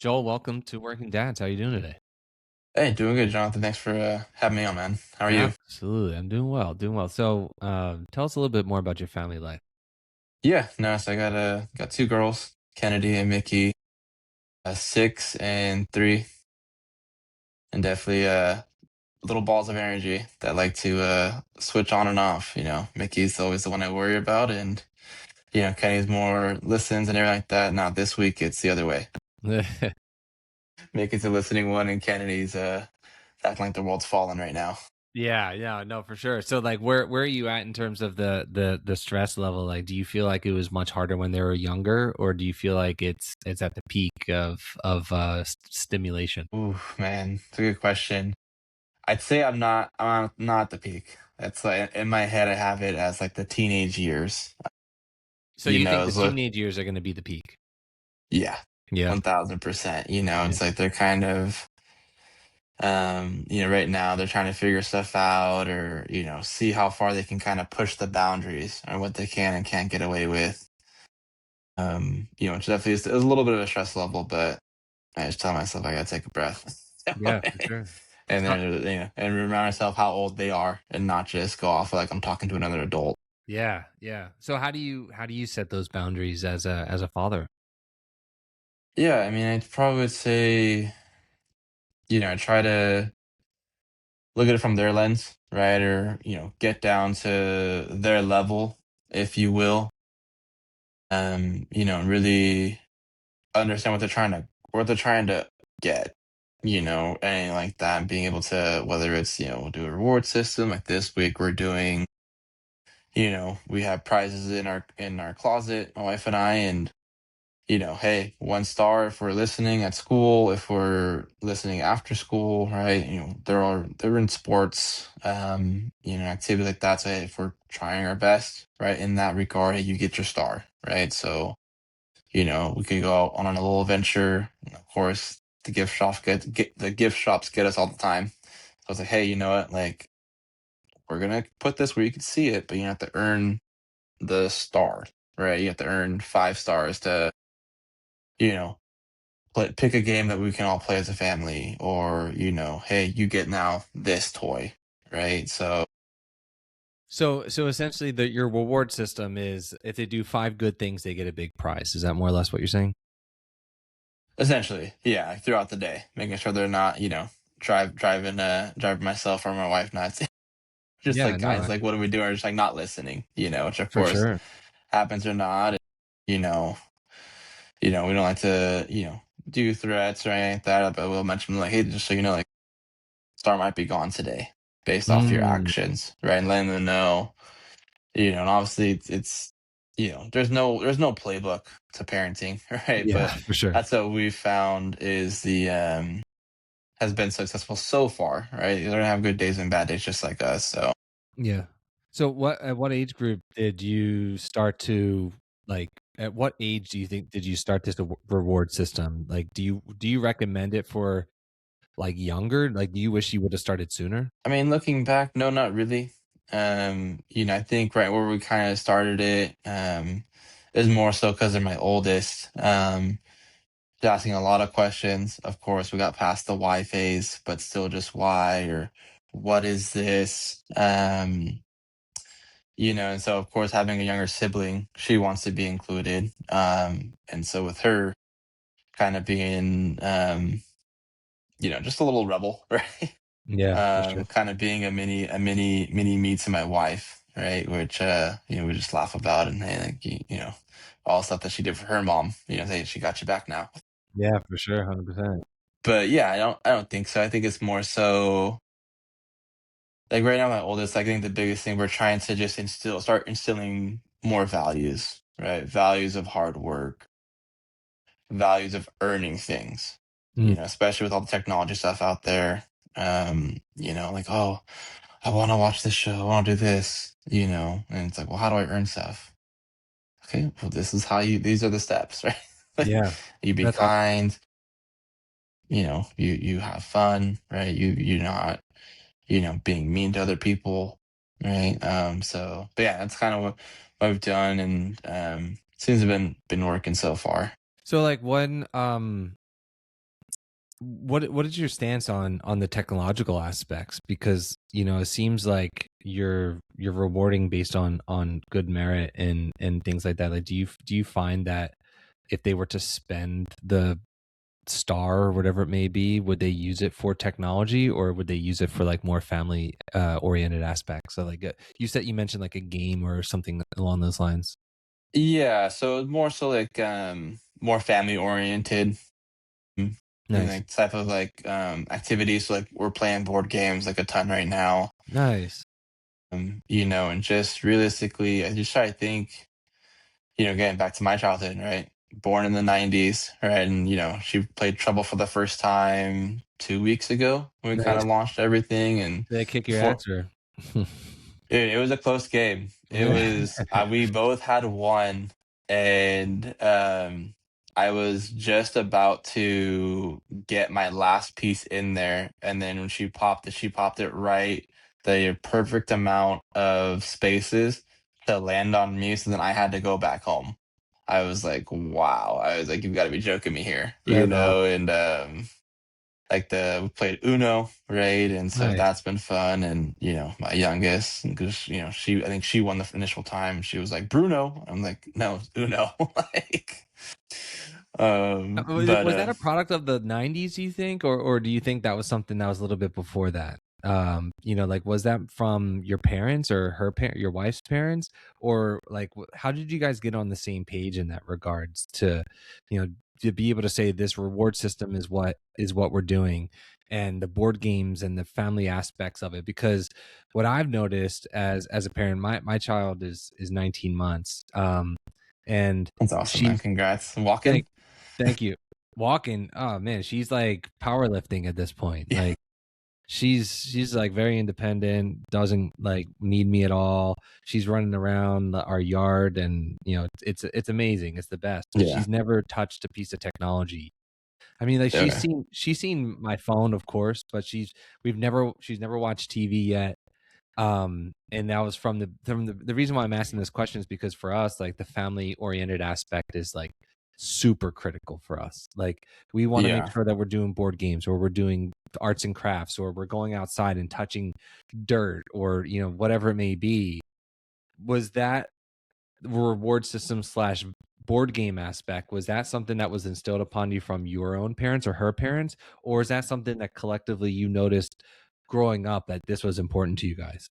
Joel, welcome to Working Dads. How you doing today? Hey, doing good, Jonathan. Thanks for having me on, man. How are you? Absolutely. I'm doing well, doing well. So, tell us a little bit more about your family life. Yeah, no, so I got two girls, Kennedy and Mickey, 6 and 3, and definitely little balls of energy that like to switch on and off. Mickey's always the one I worry about, and Kenny's more listens and everything like that. Now this week it's the other way. Mickey's the listening one, and Kennedy's acting like the world's falling right now. Yeah, no, for sure. So, like, where are you at in terms of the stress level? Like, do you feel like it was much harder when they were younger, or do you feel like it's at the peak of stimulation? Ooh, man, it's a good question. I'd say I'm not at the peak. It's like in my head I have it as like the teenage years. So, you think the It's like teenage years are going to be the peak? yeah, Yeah, 1000%. yeah, It's like they're kind of right now they're trying to figure stuff out or, see how far they can kind of push the boundaries or what they can and can't get away with. Which definitely is a little bit of a stress level, but I just tell myself I gotta take a breath. yeah, for sure. And then and remind myself how old they are and not just go off like I'm talking to another adult. Yeah. So, how do you set those boundaries as a father? Yeah, I mean, I'd probably say, try to look at it from their lens, right? Or, get down to their level, if you will. And really understand what they're trying to get, anything like that. And being able to, whether it's, we'll do a reward system like this week, we're doing, we have prizes in our closet, my wife and I, and hey, 1 star if we're listening at school, if we're listening after school, right? They're in sports, activities like that. So hey, if we're trying our best, right, in that regard, hey, you get your star, right? So, we could go out on a little adventure. And of course, the gift shops get us all the time. So I was like, hey, you know what? Like, we're gonna put this where you can see it, but you have to earn the star, right? You have to earn 5 stars to, you know, pick a game that we can all play as a family, or hey, you get now this toy, right? So So essentially, your reward system is if they do 5 good things, they get a big prize. Is that more or less what you're saying? essentially, yeah, like, throughout the day, making sure they're not, driving myself or my wife nuts. Just Yeah, like no, guys, like what are we doing? Just like not listening, which of for course sure. happens or not. You know, we don't like to, do threats or anything like that, but we'll mention like, hey, just so you know, like Star might be gone today based off your Mm, actions, right? And letting them know. And obviously it's there's no playbook to parenting, right? yeah, But for sure. that's what we've found is the has been successful so far, right? They're gonna have good days and bad days just like us. So Yeah. So at what age group did you start to like? At what age do you think did you start this reward system? Like, do you recommend it for like younger? Like, do you wish you would have started sooner? I mean, looking back, no, not really. I think right where we kind of started it, is more so because they're my oldest. Just asking a lot of questions. Of course, we got past the why phase, but still just why or what is this? And so of course having a younger sibling, she wants to be included. And so with her kind of being just a little rebel, right? Yeah, for sure. Kind of being a mini me to my wife, right? Which we just laugh about and hey, like all the stuff that she did for her mom, hey, she got you back now. Yeah, for sure, 100%. But yeah, I don't think so. I think it's more so like right now my oldest, I think the biggest thing we're trying to just start instilling more values, right? Values of hard work, values of earning things, Mm, especially with all the technology stuff out there. Like, oh, I want to watch this show, I want to do this, and it's like, well, how do I earn stuff? Okay, well, these are the steps, right? yeah, You be that's awesome. kind, you have fun, right? You're not, being mean to other people, right? But yeah, that's kind of what we've done, and seems to have been working so far. So like what is your stance on the technological aspects? Because, you know, it seems like you're rewarding based on good merit and things like that. Like, do you find that if they were to spend the star or whatever it may be, would they use it for technology, or would they use it for like more family oriented aspects? So like you mentioned like a game or something along those lines. Yeah, so more so like more family oriented. Mm, and Nice. like type of like activities. So, like we're playing board games like a ton right now. Nice. And just realistically, I just try to think, again, back to my childhood, right? Born in the 90s, right? And, she played Trouble for the first time 2 weeks ago when we kind Nice. of launched everything. And Did they kick your before, ass or? dude, it was a close game. It was, we both had one, and I was just about to get my last piece in there. And then when she popped it right, the perfect amount of spaces to land on me. So then I had to go back home. I was like, wow. I was like, you've got to be joking me here, That's awesome. and like we played Uno, right? And so Nice. that's been fun. And my youngest, because I think she won the initial time. She was like Bruno. I'm like, no, it's Uno. like, but Was that a product of the 90s, do you think, or do you think that was something that was a little bit before that? You know, like was that from your parents or your wife's parents, or like how did you guys get on the same page in that regards to, you know, to be able to say this reward system is what we're doing, and the board games and the family aspects of it? Because what I've noticed as a parent, my child is 19 months, and that's awesome, man. she's Congrats. Walking. thank Thank you. Walking, oh man, she's like powerlifting at this point. Yeah. Like she's like very independent, doesn't like need me at all. She's running around our yard, and you know, it's amazing. It's the best. But Yeah. she's never touched a piece of technology. I mean, like Okay. she's seen my phone, of course, but she's never watched TV yet. And that was from the reason why I'm asking this question is because for us, like the family oriented aspect is like super critical for us. Like we want to make Yeah. sure that we're doing board games, or we're doing arts and crafts, or we're going outside and touching dirt, or you know, whatever it may be. Was that reward system slash board game aspect, was that something that was instilled upon you from your own parents or her parents, or is that something that collectively you noticed growing up that this was important to you guys?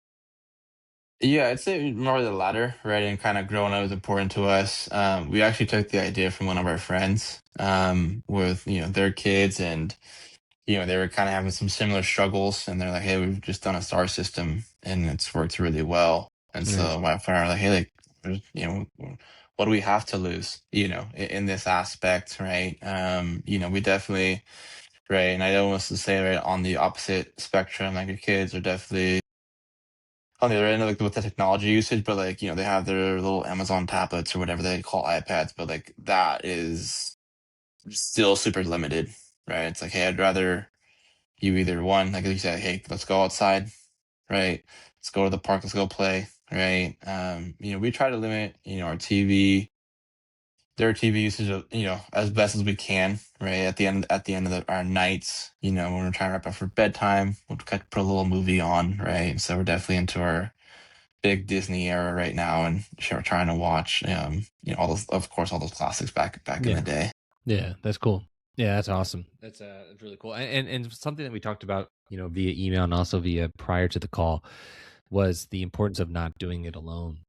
Yeah, I'd say more the latter, right? And kind of growing up was important to us. We actually took the idea from one of our friends, with their kids, and they were kind of having some similar struggles, and they're like, "Hey, we've just done a star system, and it's worked really well." And Nice. so my friend were like, "Hey, like, what do we have to lose, in this aspect, right?" We definitely, right, and I don't want to say right on the opposite spectrum, like your kids are definitely on the other end, like with the technology usage, but like they have their little Amazon tablets or whatever they call iPads, but like that is still super limited, right? It's like, hey, I'd rather you either one, like you said, hey, let's go outside, right? Let's go to the park, let's go play, right? We try to limit, our their TV usage, as best as we can, right? At the end of our nights, when we're trying to wrap up for bedtime, we'll put a little movie on, right? So we're definitely into our big Disney era right now, and we're trying to watch, all those, of course, all those classics back in Yeah. the day. Yeah, that's cool. Yeah, that's awesome. That's really cool. And something that we talked about, you know, via email and also via prior to the call was the importance of not doing it alone.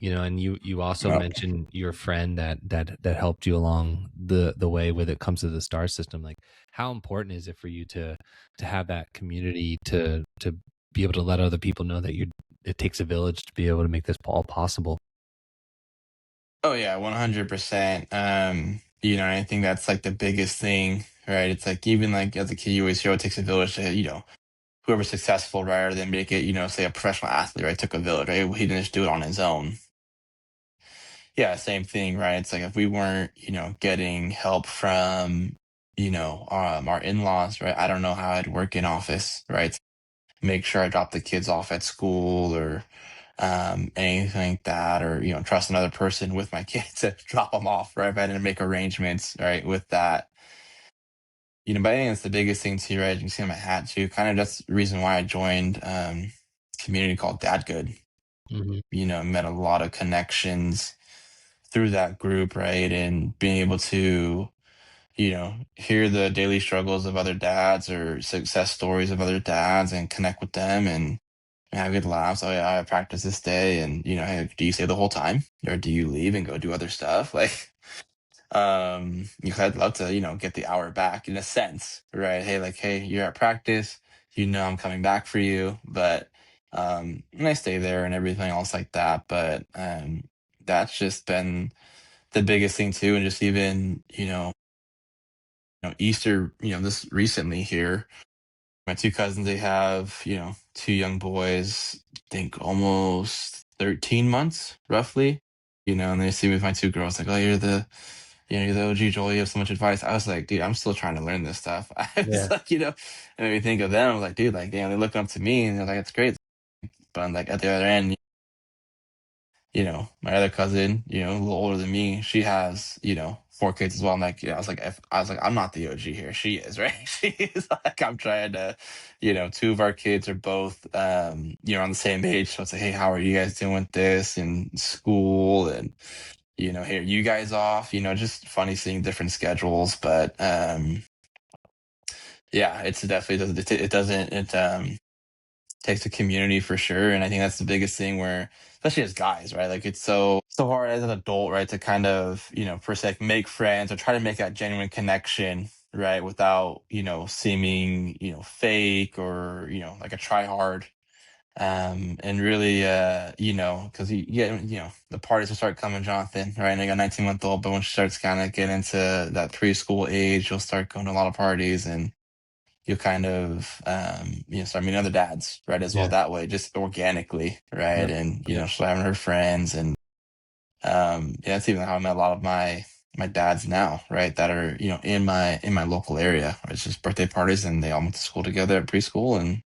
You know, and you also Well, mentioned your friend that helped you along the way when it comes to the star system. Like, how important is it for you to have that community to be able to let other people know that it takes a village to be able to make this all possible? oh yeah, 100%. I think that's like the biggest thing, right? It's like even like as a kid, you always hear it takes a village to, whoever's successful, right? Or then make it, say a professional athlete, right? Took a village, right? He didn't just do it on his own. Yeah, same thing, right? It's like if we weren't, getting help from, our in-laws, right? I don't know how I'd work in office, right? Make sure I drop the kids off at school, or anything like that, or trust another person with my kids to drop them off, right? If I didn't make arrangements, right, with that, but I think that's the biggest thing too, right? You can see on my hat too. Kind of that's the reason why I joined community called Dad Good. Mhm. Met a lot of connections through that group, right? And being able to, hear the daily struggles of other dads or success stories of other dads and connect with them and have good laughs. Oh yeah, I practice this day, and hey, do you stay the whole time or do you leave and go do other stuff? Like, I'd love to, get the hour back in a sense, right? Hey, like, hey, you're at practice, I'm coming back for you, but and I stay there and everything else like that. But that's just been the biggest thing too, and just even, Easter, this recently here, my two cousins, they have, two young boys, I think almost 13 months, roughly, and they see me with my two girls, like, oh, you're the OG Joel, you have so much advice. I was like, dude, I'm still trying to learn this stuff. I was Yeah. like, it made me think of them. I was like, dude, like, they're looking up to me and they're like, it's great. But I'm like, at the other end, my other cousin, a little older than me, she has, four kids as well. I'm like, I was like, I'm not the OG here. She is, right? She is like, I'm trying to, two of our kids are both, on the same age. So it's like, hey, how are you guys doing with this in school? And, here, you guys off, just funny seeing different schedules. But, yeah, it's definitely, it takes a community for sure. And I think that's the biggest thing where, especially as guys, right? Like it's so hard as an adult, right, to kind of, per se make friends or try to make that genuine connection, right, without, seeming, fake or, like a try hard. And really, because you get, the parties will start coming, Jonathan, right? And I got 19-month-old, but when she starts kind of getting into that preschool age, you'll start going to a lot of parties and you'll kind of start meeting other dads, right, as well Yeah. that way, just organically, right? Yep. And Yep. so having her friends and yeah, that's even how I met a lot of my dads now, right, that are in my local area. It's just birthday parties and they all went to school together at preschool and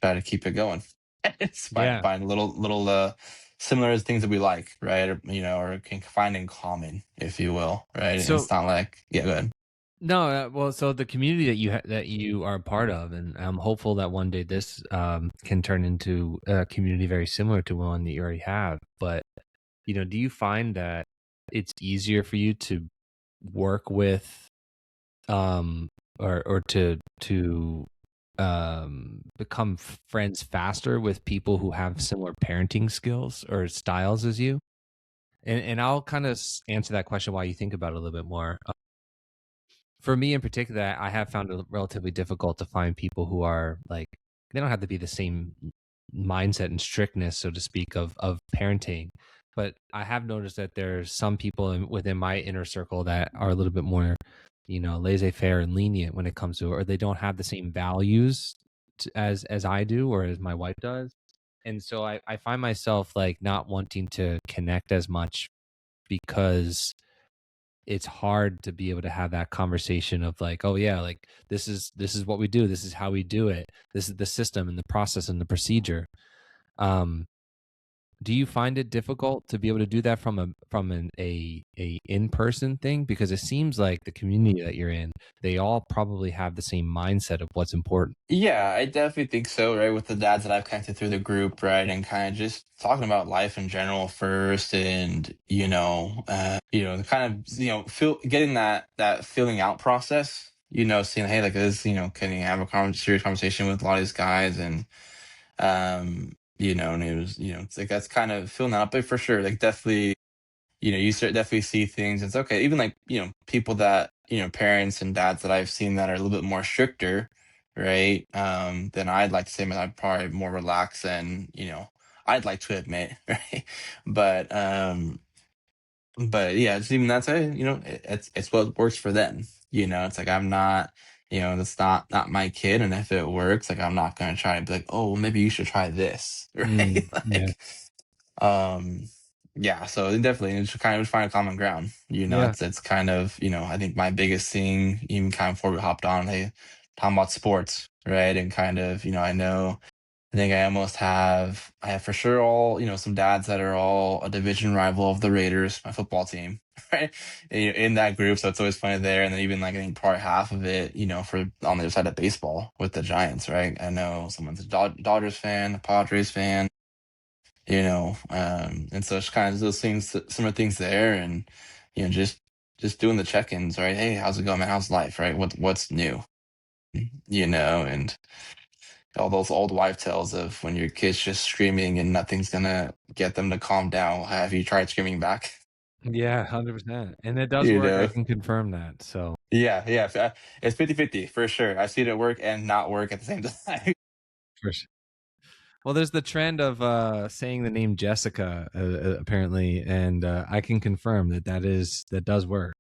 try to keep it going. It's Yeah. find little similar things that we like, right, or can find in common, if you will, right? And So it's not like, yeah, go ahead. no, well, so the community that that you are a part of, and I'm hopeful that one day this can turn into a community very similar to one that you already have. But do you find that it's easier for you to work with, or to become friends faster with people who have similar parenting skills or styles as you? And I'll kind of answer that question while you think about it a little bit more. For me in particular, I have found it relatively difficult to find people who are like, they don't have to be the same mindset and strictness, so to speak, of parenting. But I have noticed that there's some people within my inner circle that are a little bit more, laissez-faire and lenient when it comes to, or they don't have the same values as I do or as my wife does. And so I find myself like not wanting to connect as much because it's hard to be able to have that conversation of like, oh yeah, like this is what we do, this is how we do it, this is the system and the process and the procedure. um do you find it difficult to be able to do that from a in-person thing, because it seems like the community that you're in, they all probably have the same mindset of what's important? Yeah, I definitely think so, right? With the dads that I've connected through the group, right? And kind of just talking about life in general first and, kind of, getting that feeling out process, seeing, hey, like this, can you have a serious conversation with a lot of these guys and, and it was, it's like that's kind of filling that up, but for sure, like definitely you definitely see things. It's okay. Even like, people that, parents and dads that I've seen that are a little bit more stricter, right? Than I'd like to say, I'm probably more relaxed than, I'd like to admit, right? But, yeah, it's even that's it's what works for them. It's like I'm not, that's not my kid, and if it works, like I'm not gonna try to be like, oh, well, maybe you should try this, right? Yeah. Like, um, yeah, so definitely it's kind of find a common ground. Yeah. It's kind of, I think my biggest thing, even kind of before we hopped on, hey, talking about sports, right? And kind of, I know. I think I have for sure all, some dads that are all a division rival of the Raiders, my football team, right? In that group, so it's always funny there. And then even like I think probably half of it, for on the other side of baseball with the Giants, right? I know someone's a Dodgers fan, a Padres fan, and so it's kind of those things, similar things there, and just doing the check-ins, right? Hey, how's it going, man? How's life, right? What's new, and all those old wife tales of when your kid's just screaming and nothing's gonna get them to calm down. Have you tried screaming back? Yeah, 100%, and it does You work, I know? can confirm that, so Yeah, yeah. It's 50-50 for sure. I see it at work and not work at the same time. for su well, there's the trend of, saying the name Jessica, apparently, and, I can confirm that that does work.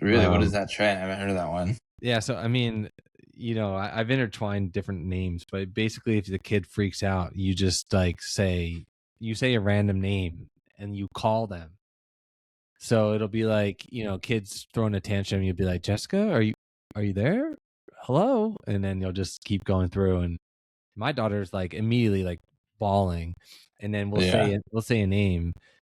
Really, what is Um, that trend? I haven't heard of that one. yeah, so, I mean, I've intertwined different names, but basically, if the kid freaks out, you just, like, you say a random name, and you call them. So it'll be like, kids throwing a tantrum, you'll be like, "Jessica, are you there? Hello?" And then you'll just keep going through, and my daughter's, like, immediately, like, bawling, and then Yeah. we'll say a name,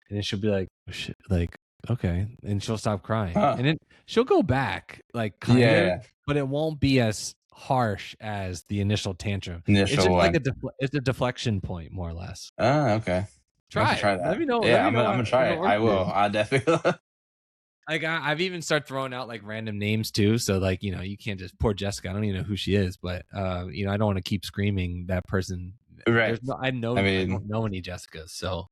and then she'll be like, "Oh, shit," like, "Okay," and she'll stop crying, Huh. and then she'll go back, like, Yeah, kind of, yeah. but it won't be as harsh as the initial tantrum. It's Initial just like one. it's a deflection point, more or less. Oh, okay. I'm gonna have to Try it. try Let that. me know let Yeah, me know I'm gonna if try it it. works I for you. will. I definitely. Like, I've even started throwing out, like, random names too, so, like, you can't just poor Jessica, I don't even know who she is, but, I don't wanna keep screaming that person. Right. There's no I I mean, don't know any Jessicas, so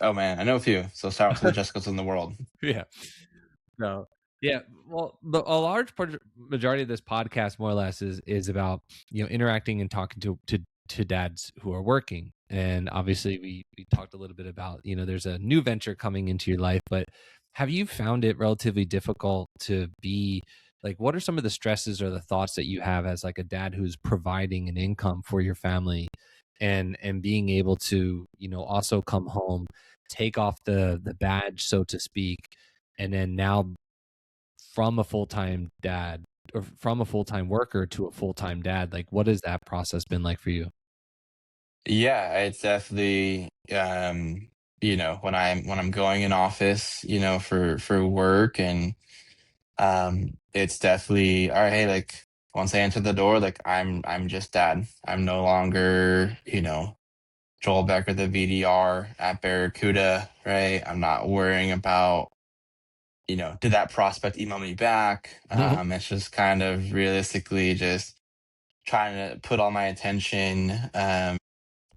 oh man, I know a few. So shout out to the Jessicas in the world. yeah. No. Yeah, well, a large majority of this podcast, more or less, is about, interacting and talking to dads who are working, and obviously we talked a little bit about, there's a new venture coming into your life, but have you found it relatively difficult to be like, what are some of the stresses or the thoughts that you have as, like, a dad who's providing an income for your family, and being able to, also come home, take off the badge, so to speak, and then now from a full-time dad, or from a full-time worker to a full-time dad, like, what has that process been like for you? Yeah, it's definitely when I'm going in office, for work, and it's definitely all right, hey, like once I enter the door, like I'm just dad. I'm no longer, Joel Becker, the VDR at Barracuda, right? I'm not worrying about, did that prospect email me back? It's just kind of realistically just trying to put all my attention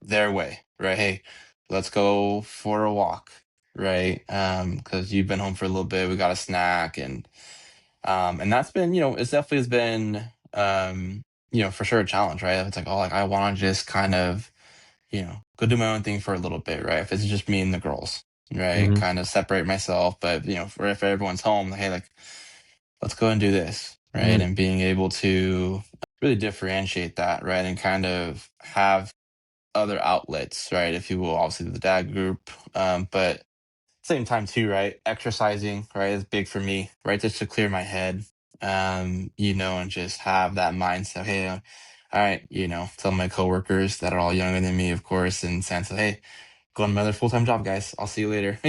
their way, right? Hey, let's go for a walk, right? Because you've been home for a little bit, we got a snack, and that's been, it's definitely has been, for sure a challenge, right? It's like, oh, like I want to just kind of, go do my own thing for a little bit, right? If it's just me and the girls, right? Mhm, Kind of separate myself, but for if everyone's home, hey, like let's go and do this, right? mhm, And being able to really differentiate that, right? And kind of have other outlets, right? If you will, obviously the dad group, but same time too, right? Exercising, right, is big for me, right? Just to clear my head, and just have that mindset. Hey, all right, tell my coworkers that are all younger than me, of course, and sense of, hey, go on another full time job, guys. I'll see you later.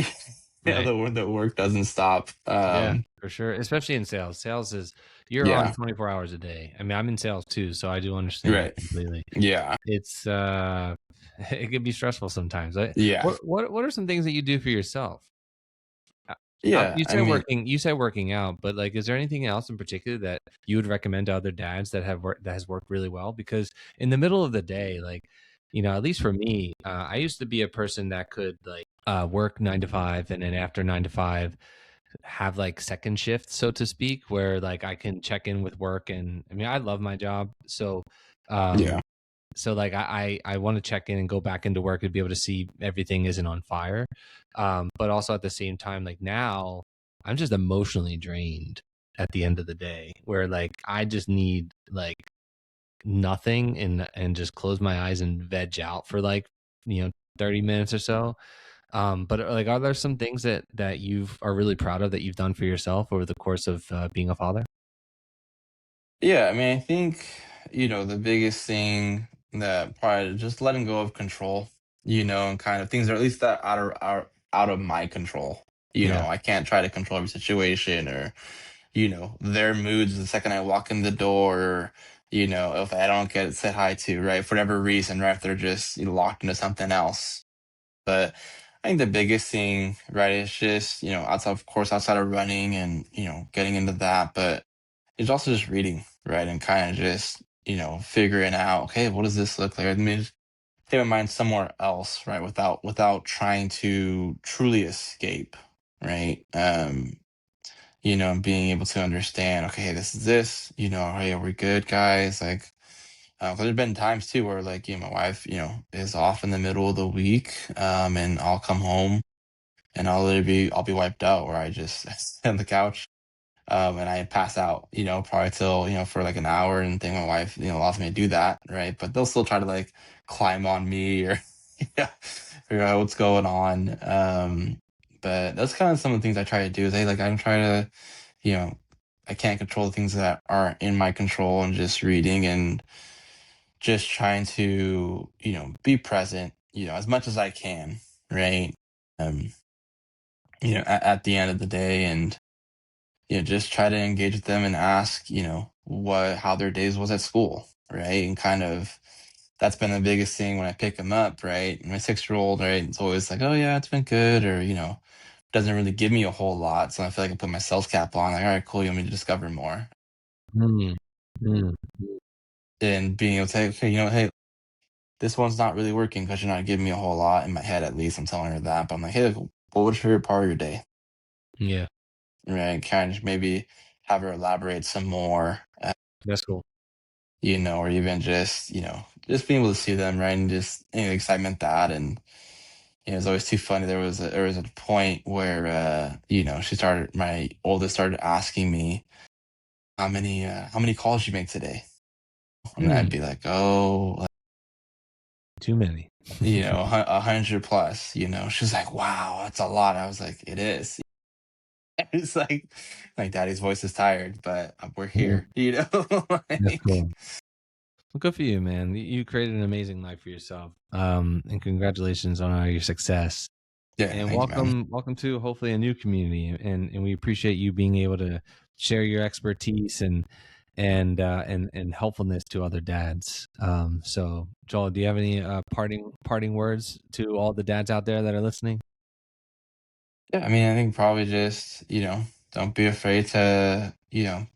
right. The work doesn't stop. Yeah, for sure, especially in sales. Sales is you're on Yeah, 24 hours a day. I mean, I'm in sales too, so I do understand that right. completely. Yeah, It's, it can be stressful sometimes. yeah, What are some things that you do for yourself? Uh, yeah. you I said mean, working out, but, like, is there anything else in particular that you would recommend to other dads that has worked really well? Because in the middle of the day, like, at least for me, I used to be a person that could, like, work 9 to 5, and then after 9 to 5, have, like, second shift, so to speak, where, like, I can check in with work, and I mean, I love my job, so, yeah, um like, I wanna check in and go back into work and be able to see everything isn't on fire, but also at the same time, like, now, I'm just emotionally drained at the end of the day, where, like, I just need, like, nothing, and just close my eyes and veg out for, like, 30 minutes or so, but, like, are there some things that you've are really proud of that you've done for yourself over the course of, being a father? yeah. I mean, I think the biggest thing. that probably just letting go of control, and kind of things are at least that out of my control. Yeah. I can't try to control every situation or, their moods the second I walk in the door, or, if I don't get said hi to, right, for whatever reason, right, if they're just locked into something else. But I think the biggest thing, right, is just, outside, of course, outside of running and, getting into that, but it's also just reading, right, and kind of just, figuring out, okay, what does this look like? I mean, just take my mind somewhere else, right, without trying to truly escape, right? And being able to understand, okay, this is this, hey, are we good, guys? Like, 'cause there's been times too where, like, my wife, is off in the middle of the week, and I'll come home and I'll be wiped out, where I just sit on the couch, and I pass out, probably till, for like an hour, and think my wife, allows me to do that, right? But they'll still try to like climb on me or yeah, figure out what's going on. But that's kind of some of the things I try to do is I'm trying to, you know, I can't control the things that aren't in my control, and just reading and just trying to, be present, as much as I can, right? Um, at the end of the day, and just try to engage with them and ask, how their days was at school, right? And kind of that's been the biggest thing when I pick them up, right? My 6-year-old, right? It's always like, oh yeah, it's been good, or doesn't really give me a whole lot. So I feel like I put my sales cap on, like, all right, cool, you want me to discover more. Mm, mm, And being able to say, okay, hey, this one's not really working because you're not giving me a whole lot. In my head, at least, I'm telling her that. But I'm like, hey, what was your favorite part of your day? yeah, Right? Kind of maybe have her elaborate some more, that's cool. or even just, just being able to see them, right? And just excitement that. And, it's always too funny. There was a point where, my oldest started asking me how many calls you make today. And I'd Mm, be like, oh, too many. 100 plus, she's like, wow, that's a lot. I was like, it is. It's like daddy's voice is tired, but we're Mhm. here, That's like, cool. Well, good for you, man. You created an amazing life for yourself. And congratulations on all your success. yeah, And thank you, man. welcome to hopefully a new community. And we appreciate you being able to share your expertise and helpfulness to other dads. So Joel, do you have any parting words to all the dads out there that are listening? Yeah, I mean, I think probably just, don't be afraid to,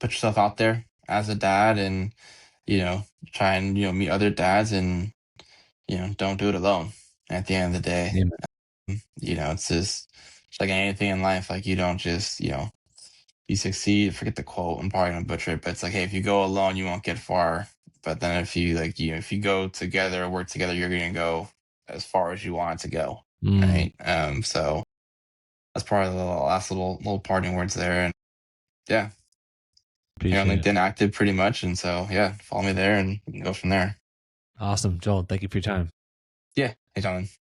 put yourself out there as a dad, and, you know, try and, meet other dads, and, don't do it alone at the end of the day. Amen. It's like anything in life, like, you don't just, you succeed, forget the quote, I'm probably gonna butcher it, but it's like, hey, if you go alone, you won't get far. But then if you go together, work together, you're gonna go as far as you want it to go. Mm, Right. So that's probably the last little parting words there. And yeah, you're on appreciate it. LinkedIn active pretty much. And so yeah, follow me there and we can go from there. Awesome, Joel. Thank you for your time. Yeah. Hey, John.